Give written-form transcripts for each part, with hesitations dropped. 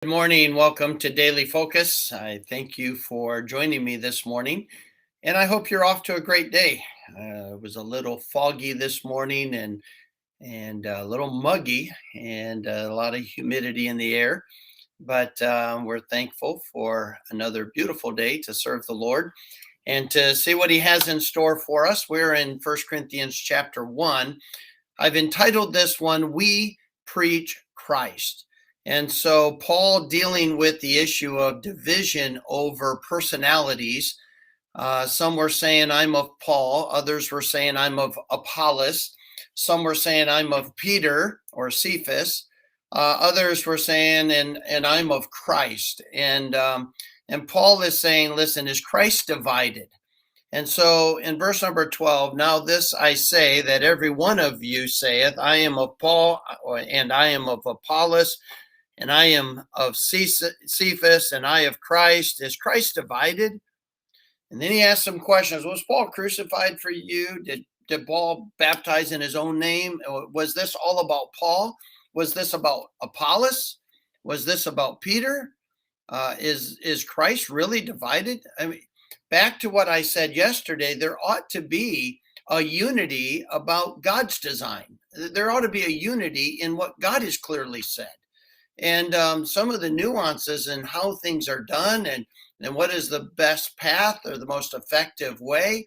Good morning. Welcome to Daily Focus. I thank you for joining me this morning, and I hope you're off to a great day. It was a little foggy this morning and a little muggy, and a lot of humidity in the air. But we're thankful for another beautiful day to serve the Lord and to see what He has in store for us. We're in First Corinthians chapter 1. I've entitled this one, We Preach Christ. And so, Paul dealing with the issue of division over personalities. Some were saying, I'm of Paul. Others were saying, I'm of Apollos. Some were saying, I'm of Peter or Cephas. Others were saying, and I'm of Christ. And Paul is saying, listen, is Christ divided? And so in verse number 12, now this I say, that every one of you saith, I am of Paul, and I am of Apollos, and I am of Cephas, and I of Christ. Is Christ divided? And then he asked some questions. Was Paul crucified for you? Did Paul baptize in his own name? Was this all about Paul? Was this about Apollos? Was this about Peter? Is Christ really divided? I mean, back to what I said yesterday, there ought to be a unity about God's design. There ought to be a unity in what God has clearly said. And some of the nuances in how things are done and what is the best path or the most effective way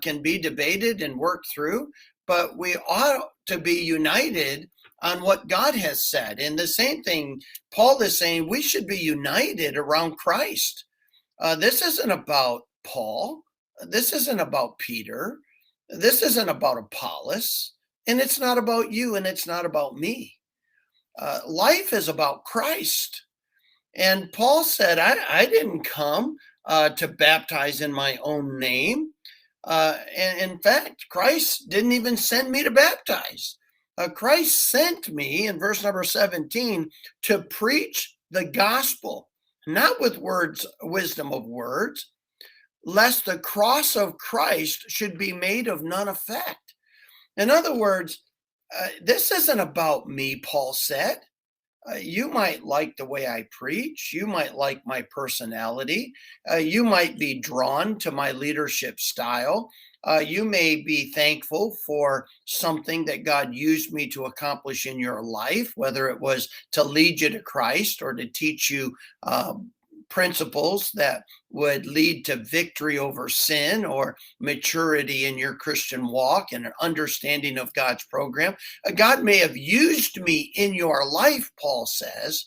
can be debated and worked through. But we ought to be united on what God has said. And the same thing, Paul is saying, we should be united around Christ. This isn't about Paul. This isn't about Peter. This isn't about Apollos. And it's not about you, and it's not about me. Life is about Christ. And Paul said, I didn't come to baptize in my own name. And in fact, Christ didn't even send me to baptize. Christ sent me in verse number 17 to preach the gospel, not with words, wisdom of words, lest the cross of Christ should be made of none effect. In other words, this isn't about me, Paul said. You might like the way I preach. You might like my personality. You might be drawn to my leadership style. You may be thankful for something that God used me to accomplish in your life, whether it was to lead you to Christ or to teach you principles that would lead to victory over sin or maturity in your Christian walk and an understanding of God's program. God may have used me in your life, Paul says.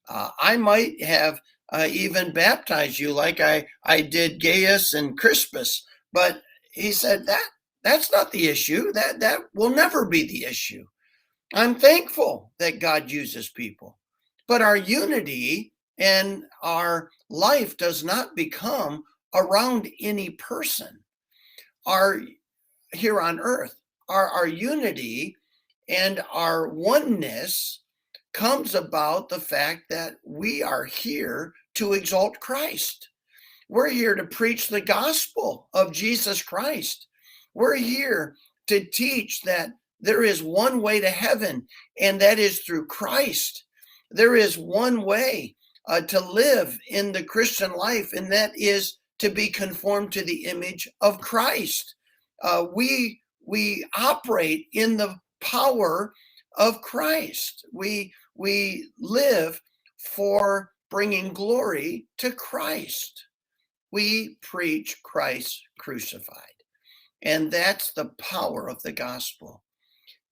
I might have even baptized you like I did Gaius and Crispus. But he said that's not the issue. That will never be the issue. I'm thankful that God uses people. But our unity and our life does not become around any person. Our here on earth, our unity and our oneness comes about the fact that we are here to exalt Christ. We're here to preach the gospel of Jesus Christ. We're here to teach that there is one way to heaven, and that is through Christ. There is one way to live in the Christian life, and that is to be conformed to the image of Christ. We operate in the power of Christ. We live for bringing glory to Christ. We preach Christ crucified, and that's the power of the gospel.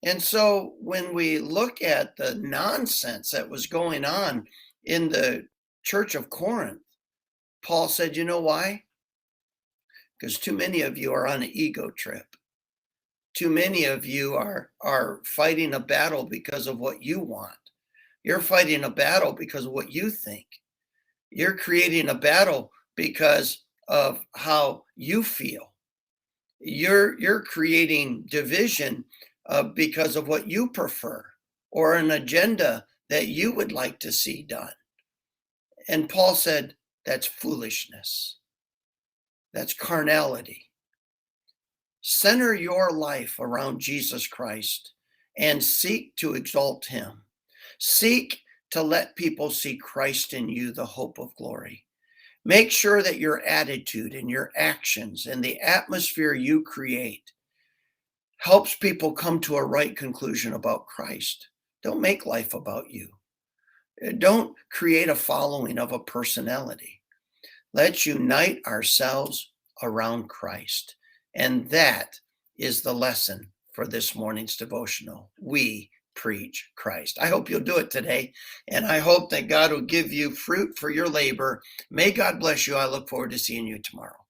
And so when we look at the nonsense that was going on in the church of Corinth, Paul said, you know why? Because too many of you are on an ego trip. Too many of you are fighting a battle because of what you want. You're fighting a battle because of what you think. You're creating a battle because of how you feel. You're creating division because of what you prefer or an agenda that you would like to see done. And Paul said, that's foolishness. That's carnality. Center your life around Jesus Christ and seek to exalt him. Seek to let people see Christ in you, the hope of glory. Make sure that your attitude and your actions and the atmosphere you create helps people come to a right conclusion about Christ. Don't make life about you. Don't create a following of a personality. Let's unite ourselves around Christ. And that is the lesson for this morning's devotional. We preach Christ. I hope you'll do it today. And I hope that God will give you fruit for your labor. May God bless you. I look forward to seeing you tomorrow.